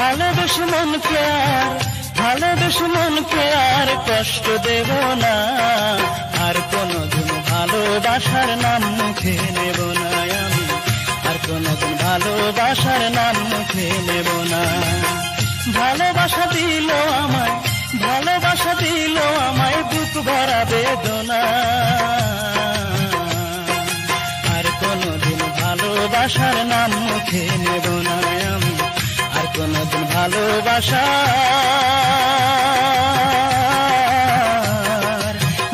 ভালোবেসে মনকে আর কষ্ট দেব না, আর কোনদিন ভালোবাসার নাম মুখে নেব না আমি, আর কোনদিন ভালোবাসার নাম মুখে নেব না। ভালোবাসা দিল আমায় বুক ভরা বেদনা, আর কোনদিন ভালোবাসার নাম মুখে নেব না আমি, আর কোনদিন ভালোবাসার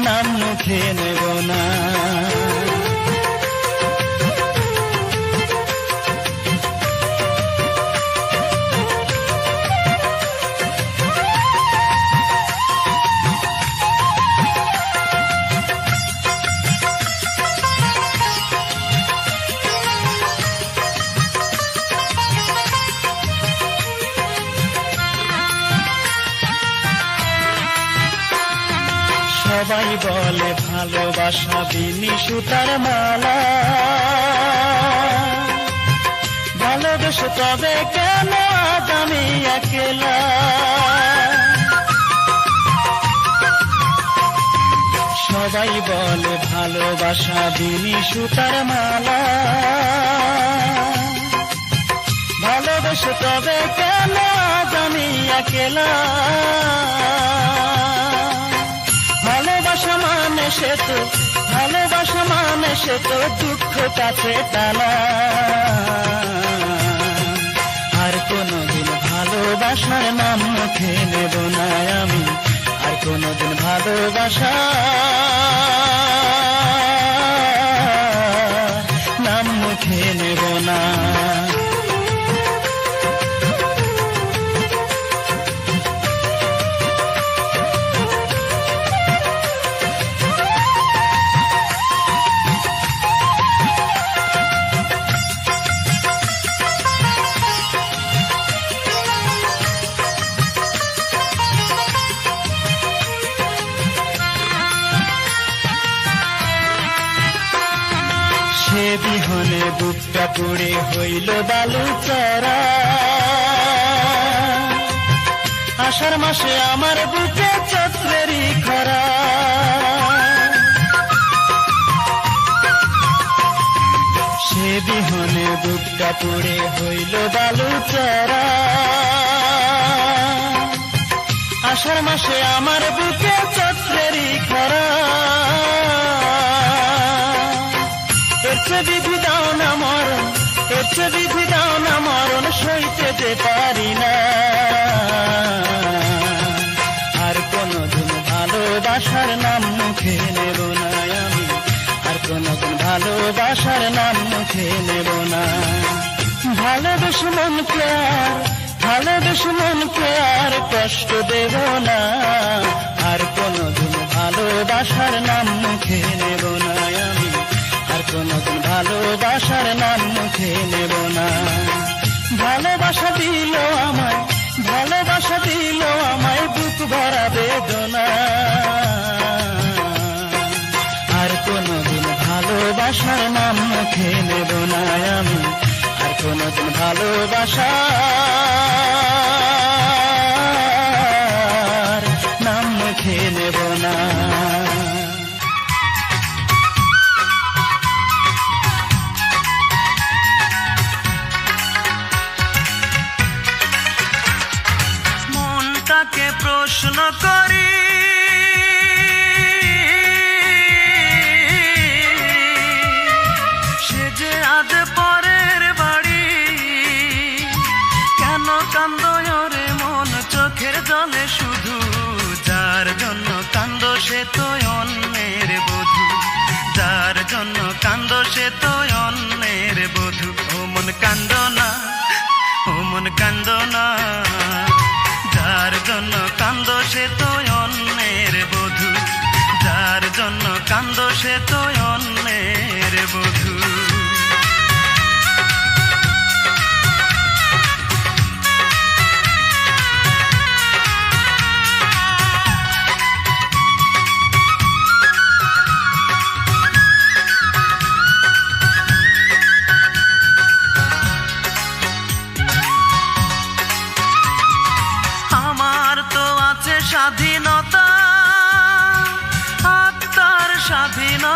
নাম মুখে নেব না। সবাই বলে ভালোবাসা বিনি সুতার মালা, ভালোবেসে তবে কেন আজ আমি একলা। সবাই বলে ভালোবাসা বিনি সুতার মালা, ভালোবেসে তবে কেন আজ আমি একলা। ভালোবাসা মানে সে তো দুঃখ কাছে টানা, আর কোনদিন ভালোবাসার নাম মুখে নেব না আমি, আর কোনদিন ভালোবাসার নাম মুখে নেব না। সে বিহনে বুকটা পুড়ে হইল বালুচরা, আষাঢ় মাসে আমার বুকে চৈত্রেরই খরা। সে বিহনে বুকটা পুড়ে হইল বালুচরা, আষাঢ় মাসে আমার বুকে চৈত্রেরই খরা। বিধি দাও না মরণ সইতে যে পারি না, আর কোনদিন ভালোবাসার নাম মুখে নেব না আমি, আর কোনদিন ভালোবাসার নাম মুখে নেব না। ভালোবেসে মনকে আর কষ্ট দেব না, আর কোনদিন ভালোবাসার নাম মুখে নেব না আমি, আর কোনদিন ভালোবাসার নাম মুখে নেব না। ভালোবাসা দিল আমায় বুক ভরা বেদনা, আর কোনদিন ভালোবাসার নাম মুখে নেব না আমি, আর কোনদিন ভালোবাসার নাম মুখে নেব না। মনটাকে প্রশ্ন করি, সে যে আজ পরের বাড়ি, কেন কান্দো রে মন চোখের জলে শুধু, যার জন্য কান্দো সে তো অন্যের বধূ, যার জন্য কান্দো সে তো অন্যের বধূ। ও মন কান্দো না, ও মন কান্দো না, যার জন্য কান্দো সে তো অন্যের বধূ, যার জন্য কান্দো সে তো অন্যের বধূ।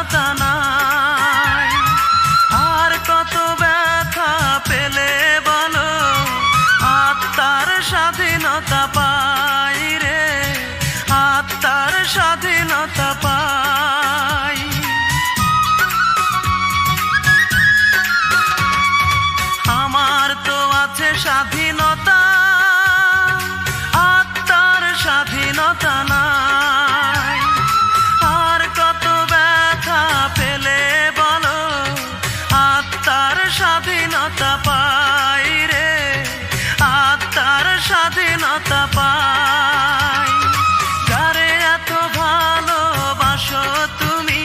স্বাধীনতা নাই। আর কত ব্যথা পেলে বলো আত্মার স্বাধীনতা পাই রে, আত্মার স্বাধীনতা পাই। আমার তো আছে স্বাধীনতা, আত্মার স্বাধীনতা নাই। আর কত ব্যথা পেলে বলো আত্মার স্বাধীনতা পাই রে, আত্মার স্বাধীনতা পাই। যারে এত ভালোবাসো তুমি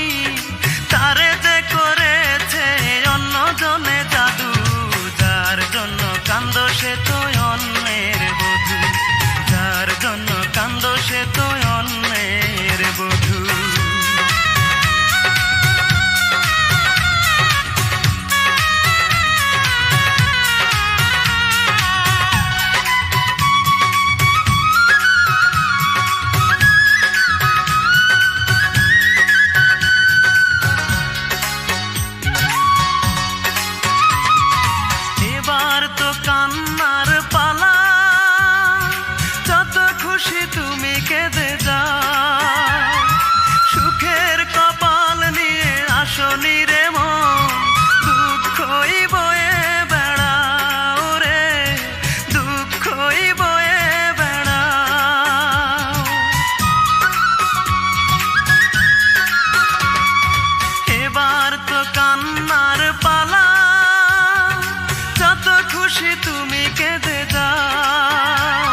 তারে যে করেছে অন্যজনে জাদু, যার জন্য কান্দো সে তো অন্যের বধূ, যার জন্য কান্দো সে তো অন্যের বধূ। এবার তো কান্নার পালা, যত খুশি তুমি কেঁদে যাও। সুখের কপাল নিয়ে আসনি রে মন, দুঃখই বয়ে বেড়াও রে, দুঃখই বয়ে বেড়াও। এবার তো কান্নার পালা, যত খুশি তুমি কেঁদে যাও।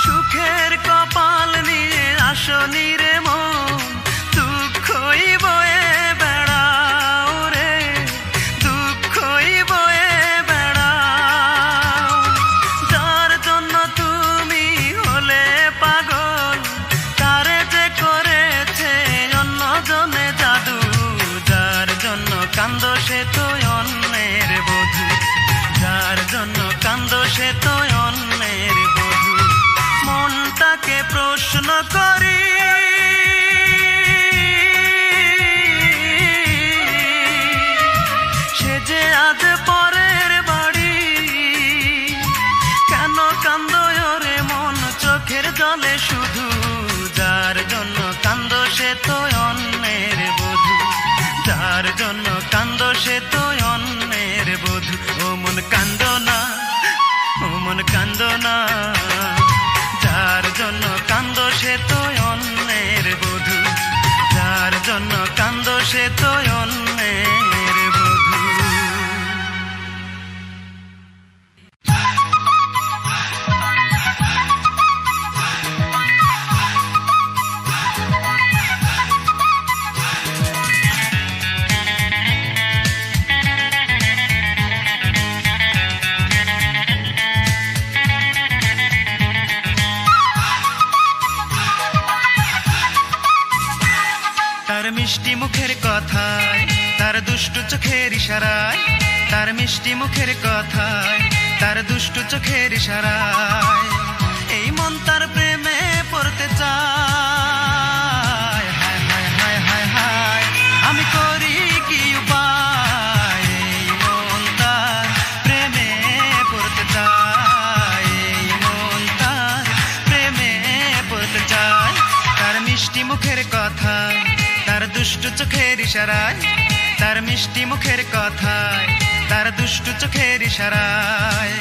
সুখের কপাল নিয়ে আসনি রে মন, দুঃখই বয়ে বেড়াও রে, দুঃখই বয়ে বেড়াও। যার জন্য তুমি হলে পাগল তারে যে করেছে অন্যজনে জাদু, যার জন্য কান্দো সে তো অন্যের বধূ, যার জন্য কান্দো সে তো অন্যের বধূ। মনটাকে প্রশ্ন করি সে যে আজ পরের বাড়ি, কেন কান্দো রে মন চোখের জলে শুধু, যার জন্য কান্দো সে তো অন্যের বধূ, যার জন্য কান্দো সে তো অন্যের বধূ। ও মন কান্দো না, ও মন কান্দো না, যার জন্য কান্দো সে তো অন্যের বধূ, যার জন্য কান্দো সে তো অন্যের বধূ। তার মিষ্টি মুখের কথায়, তার দুষ্টু চোখের ইশারায়, তার মিষ্টি মুখের কথায়, তার দুষ্টু চোখের ইশারায় এই মন তার প্রেমে পড়তে চায়। হায় হায় হায় হায় হায়, আমি করি কি উপায়, এই মন তার প্রেমে পড়তে চায়, এই মন তার প্রেমে পড়তে চায়। তার মিষ্টি মুখের কথায়, তার দুষ্টু চোখের ইশারায়, তার মিষ্টি মুখের কথায়, তার দুষ্টু চোখের ইশারায়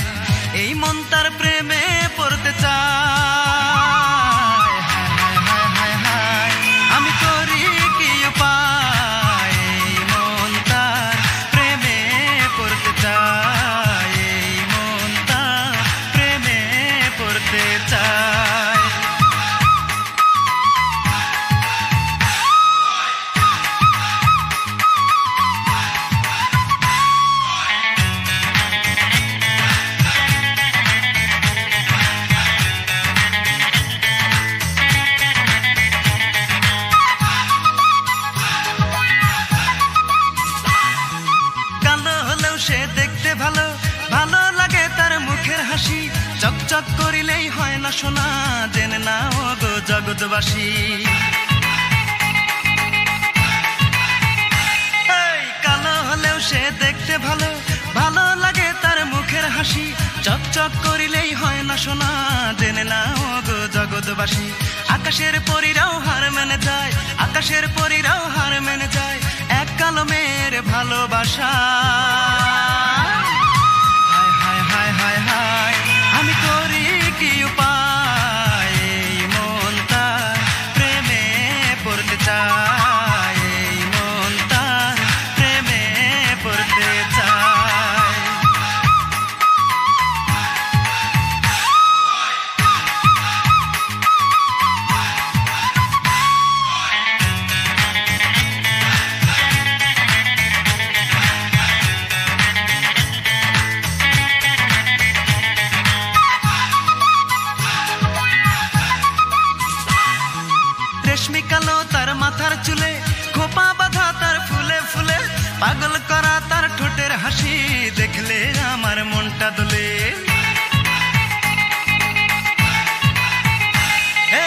এই মন তার প্রেমে পড়তে চায়। হায় হায় হায় হায়, আমি করি কি উপায়, এই মন তার প্রেমে পড়তে চায়, এই মন তার প্রেমে পড়তে চায়। ভালো ভালো লাগে তার মুখের হাসি, চকচক করিলেই হয় না সোনা, জেনে নাও গো জগৎবাসী। সে দেখতে ভালো, ভালো লাগে তার মুখের হাসি। চকচক করিলেই হয় না সোনা, জেনে নাও গো জগৎবাসী। আকাশের পরীরাও হার মেনে যায়, আকাশের পরীরাও হার মেনে যায় এক কালো মেয়ের ভালোবাসা। হায় হায় হায় হায় হায়, আমি করি কি উপায়, এই মন তার প্রেমে পড়তে চায়, এই মন তার প্রেমে পড়তে চায়। রেশমি কালো তার মাথার চুলে, খোপা বাঁধা তার ফুলে ফুলে, পাগল করা তার ঠোঁটের হাসি, দেখলে আমার মনটা দোলে।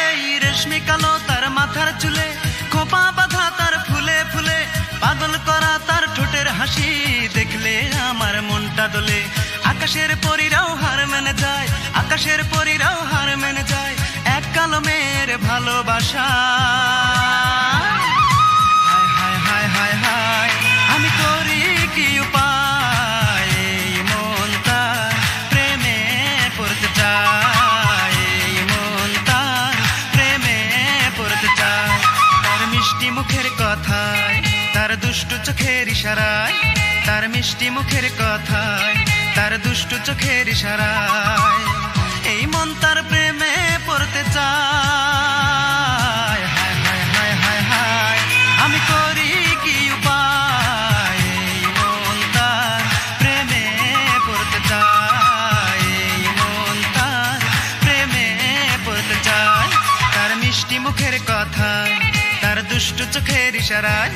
এই রেশমি কালো তার মাথার চুলে, খোপা বাঁধা তার ফুলে ফুলে, পাগল করা তার ঠোঁটের হাসি, দেখলে আমার মনটা দোলে। আকাশের পরীরাও হার মেনে যায়, আকাশের পরীরাও হার মেনে যায় এক কালো মেয়ের ভালোবাসা। হায় হায় হায় হায় হায়, আমি করি কি উপায়, এই মন তার প্রেমে পড়তে চায়, এই মন তার প্রেমে পড়তে চায়। তার মিষ্টি মুখের কথায়, তার দুষ্টু চোখের ইশারায়, তার মিষ্টি মুখের কথায়, তার দুষ্টু চোখের ইশারায় এই মন তার প্রেমে পড়তে চায়। হায় হায় হায় হায় হায়, আমি করি কি উপায়, এই মন তার প্রেমে পড়তে চায়, এই মন তার প্রেমে পড়তে চায়। তার মিষ্টি মুখের কথায়, তার দুষ্টু চোখের ইশারায়,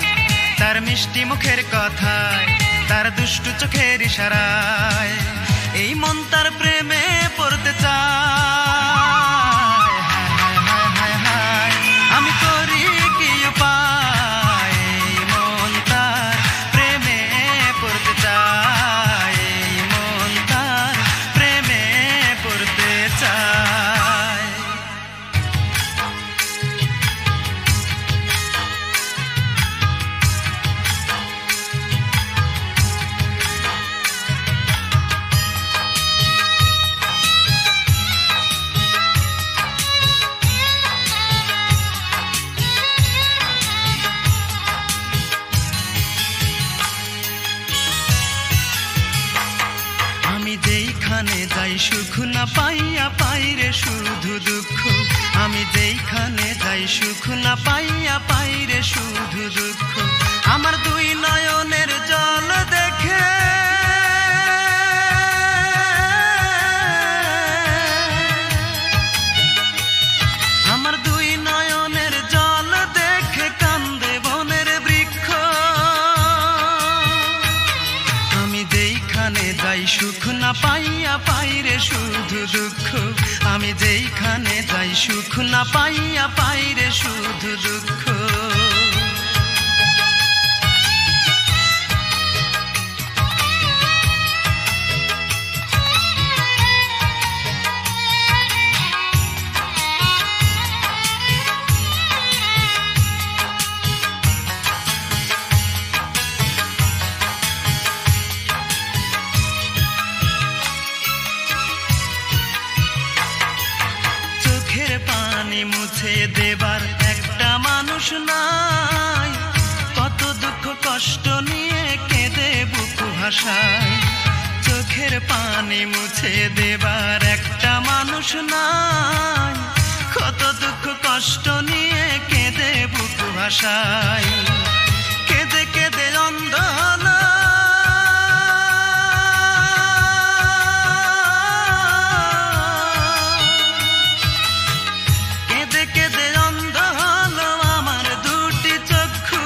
তার মিষ্টি মুখের কথায়, তার দুষ্টু চোখের ইশারায় এই মন তার প্রেমে পড়তে চায়। হায় হায় হায় হায়, আমি করি কি উপায়, এই মন তার প্রেমে পড়তে চায়, এই মন তার প্রেমে পড়তে চায়। আমি যেইখানে যাই সুখ না পাইয়া পাই রে শুধু দুঃখ, আমি যেইখানে যাই সুখ না পাইয়া পাই রে শুধু দুঃখ। আমার দুই নয়নের জল দেখে, আমার দুই নয়নের জল দেখে কান্দে বনের বৃক্ষ। আমি যেইখানে যাই সুখ না পাইয়া পাই রে শুধু দুঃখ, আমি যেইখানে যাই সুখ না পাইয়া পাই রে শুধু দুঃখ। চোখের পানি মুছে দেবার একটা মানুষ নাই, কত দুঃখ কষ্ট নিয়ে কেঁদে বুক ভাসায়। চোখের পানি মুছে দেবার একটা মানুষ নাই, কত দুঃখ কষ্ট নিয়ে কেঁদে বুক ভাসায়। কেঁদে কেঁদে অন্ধ হলো, কেঁদে কেঁদে অন্ধ হলো আমার দুটি চক্ষু।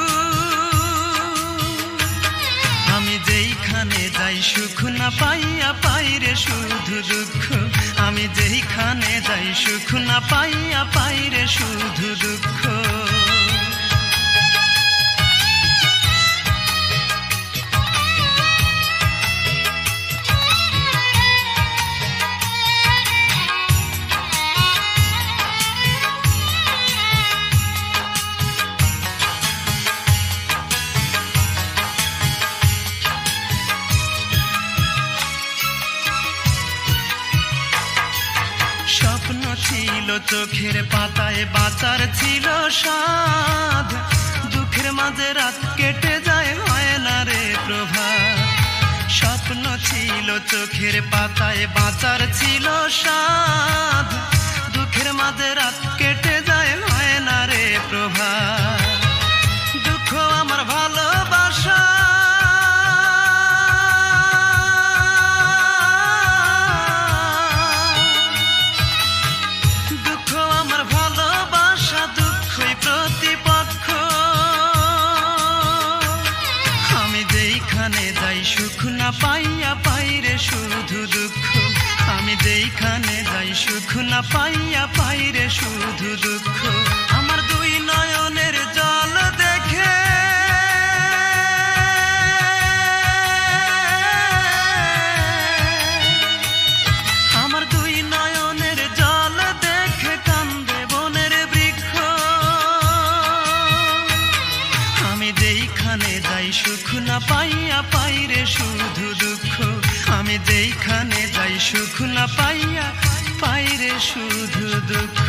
আমি যেইখানে যাই সুখ না পাইয়া পাই রে শুধু দুঃখ, আমি যেইখানে যাই সুখ না পাইয়া পাই রে শুধু দুঃখ। ছিল চোখের পাতায় বাঁচার ছিল সাধ, দুঃখের মাঝে রাত কেটে যায় হয় না রে প্রভাত। স্বপ্ন ছিল চোখের পাতায় বাঁচার ছিল সাধ, দুঃখের মাঝে রাত কেটে যায় হয় না রে প্রভাত। দুঃখ আমার ভালোবাসা সুখ না পাইয়া পাইরে শুধু দুঃখ, আমি যেইখানে যাই সুখ না পাইয়া পাইরে শুধু দুঃখ। আমার দুই নয়নের জল দেখে আমার দুই নয়নের জল দেখে কান্দে বনের বৃক্ষ। আমি যেইখানে যাই সুখ না পাইয়া পাইরে শুধু দুঃখ, আমি যেইখানে যাই সুখ না পাইয়া পাইরে শুধু দুঃখ।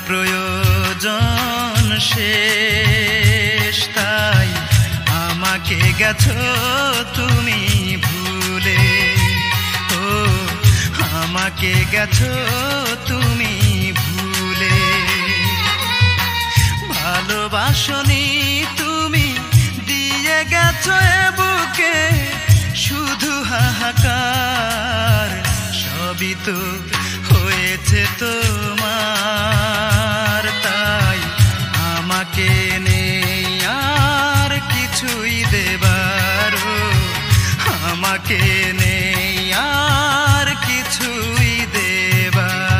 প্রয়োজন শেষ তাই আমাকে গেছো তুমি ভুলে, ও আমাকে গেছো তুমি ভুলে। ভালোবাসনি তুমি দিয়ে গেছো এ বুকে শুধু হাহাকার, সবই তো হয়েছে তোমার, তাই আমাকে নেই আর কিছুই দেবার, আমাকে নেই আর কিছুই দেবার।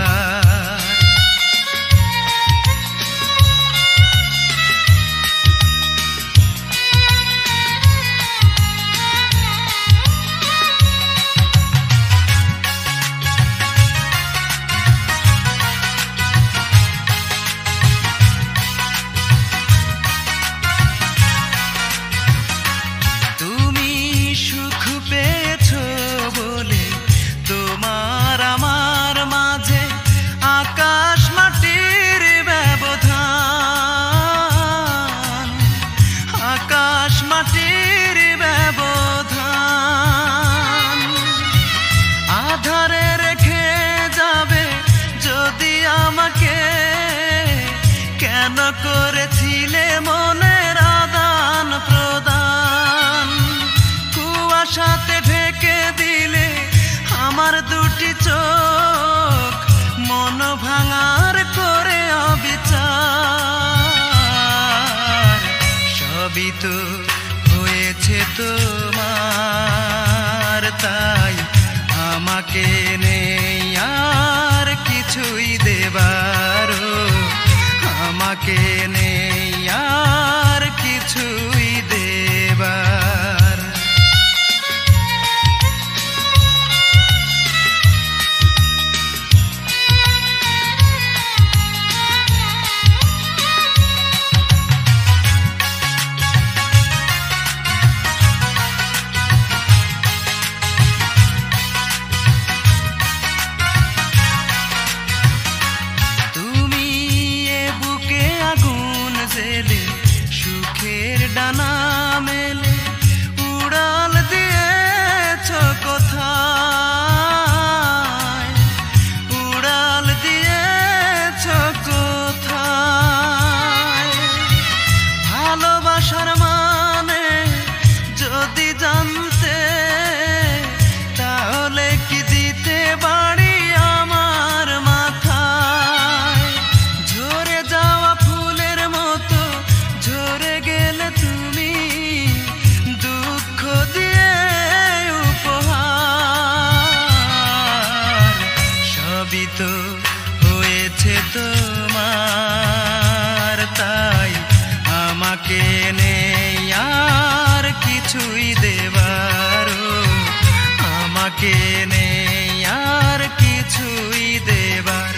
করেছিলে মনের আদান প্রদান, কুয়াশাতে ঢেকে দিলে আমার দুটি চোখ, মন ভাঙার করে অবিচার, সবই তো হয়েছে তোমার, তাই আমাকে নেই আর কিছুই দেবার, আমাকে নেই আর কিছুই দেবার। আমাকে নেই আর কিছুই দেবার,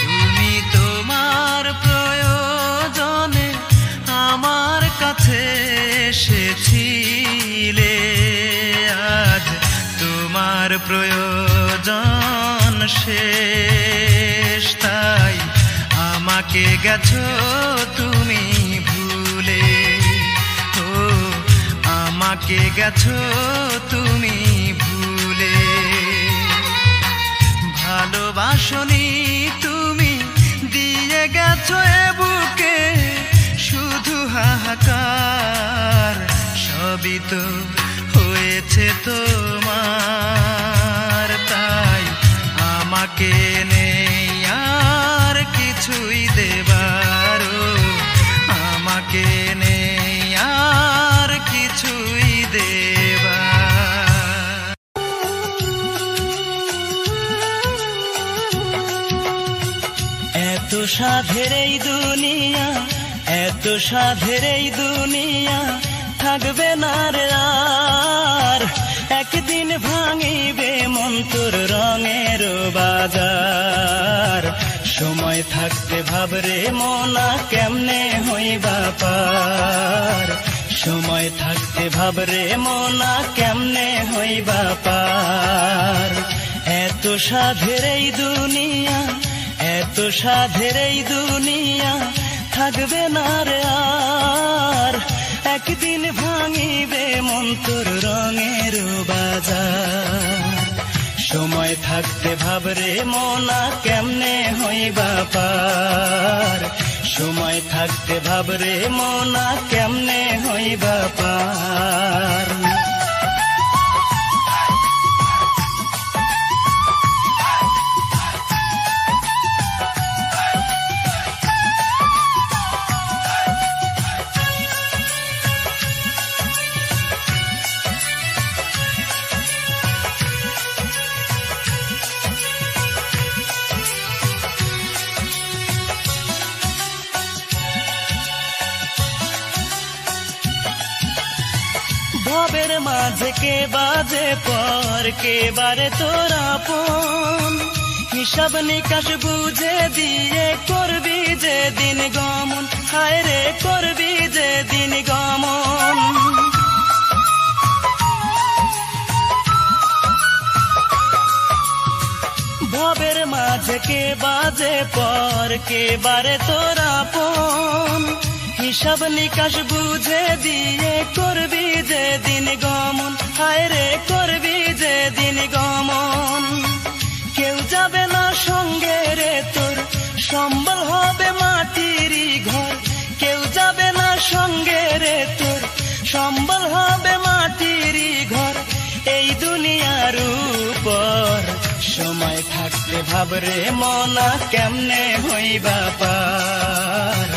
তুমি তোমার প্রয়োজনে আমার কাছে এসেছিলে। আজ তোমার প্রয়োজন শেষ, তাই আমাকে গেছো তুমি ভুলে। ও আমাকে গেছো তুমি ভুলে। ভালোবাসনি তুমি, দিয়ে গেছো এ বুকে শুধু হাহাকার। সবই তো হয়েছে তোমার, তাই আমাকে নেই আর কিছুই দেবার। আমাকে নেই আর কিছুই দেবার। এত সাধের এই দুনিয়া, এত সাধের এই দুনিয়া থাকবে না রে আর। একদিন ভাঙিবে মন তোর রঙের বাজার। সময় থাকতে ভাবরে মনা কেমনে হইবা পার। সময় থাকতে ভাবরে মনা কেমনে হইবা পার। এত সাধের এই দুনিয়া, এত সাধের এই দুনিয়া থাকবে না রে আর। একদিন ভাঙিবে মন তোর রঙের বাজার। সময় থাকতে ভাবরে মনা কেমনে হইবা পার। সময় থাকতে ভাবরে মনা কেমনে হইবা পার। ভবের মাঝে কে বাজে পর, কে বারে তোর আপন। হিসাব নিকাশ বুঝে দিয়ে করবি যে দিন গমন। হায় রে করবি যে দিন গমন। ভবের মাঝে কে বাজে পর, কে বারে তোর আপন। হিসাব নিকাশ বুঝে দিয়ে করবি যে দিন গমন। হায় রে করবি যে দিন গমন। কেউ যাবে না সঙ্গে রে তোর, সম্বল হবে মাটিরই ঘর। কেউ যাবে না সঙ্গে রে তোর, সম্বল হবে মাটিরই ঘর। এই দুনিয়ার উপর সময় থাকতে ভাবরে মনা কেমনে হইবা পার।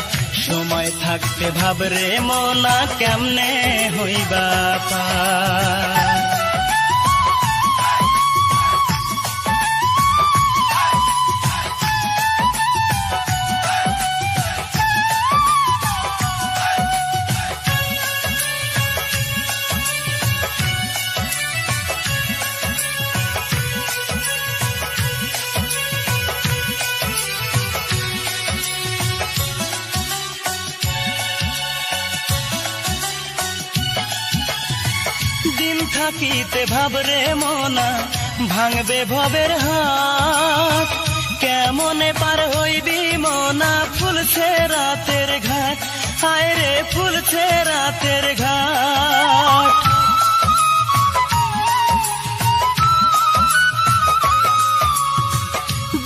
সময় থাকতে ভাবরে মনা কেমনে হইবা পার। দিন থাকিতে ভাবরে মনা ভাঙবে ভবের হাত। কেমনে পার হইবি মনা ফুলছে রাতের ঘাট। হায় রে ফুলছে রাতের ঘাট।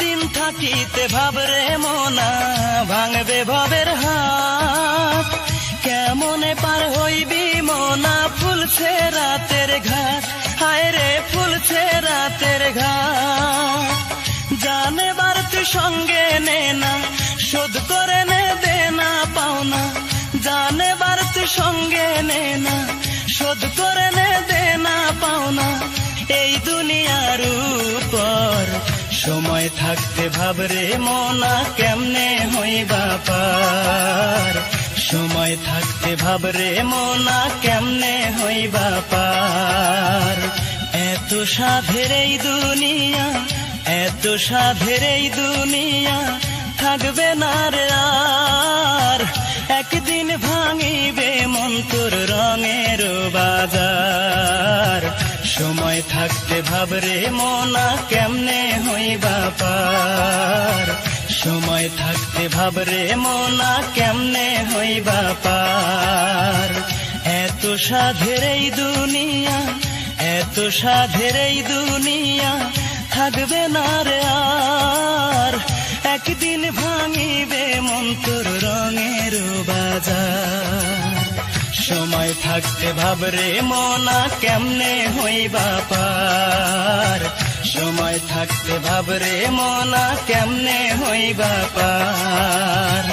দিন থাকিতে ভাবরে মনা ভাঙবে ভবের হাত। কেমনে পার হইবি মনা ফুলছে রাতের ঘাট। হায় রে ফুলছে রাতের ঘাট। জানে বার তুই সঙ্গে নে না, শোধ করে নে দেনা পাওনা। জানে বার তুই সঙ্গে নে না, শোধ করে নে দেনা পাওনা। এই দুনিয়ার উপর সময় থাকতে ভাবরে মনা কেমনে হইবা পার। সময় থাকতে ভাবরে মনা কেমনে হইবা পার। এত সাধের এই দুনিয়া, এত সাধের এই দুনিয়া থাকবে না রে আর। একদিন ভাঙিবে মন তোর রঙের বাজার। সময় থাকতে ভাবরে মনা কেমনে হইবা পার। সময় থাকতে ভাবরে মনা কেমনে হইবা পার। এত সাধের এই দুনিয়া, এত সাধের এই দুনিয়া থাকবে না রে আর। একদিন ভাঙিবে মন তোর রঙের বাজার। সময় থাকতে ভাবরে মনা কেমনে হইবা পার। সময় থাকতে ভাবরে মনা কেমনে হইবা পার।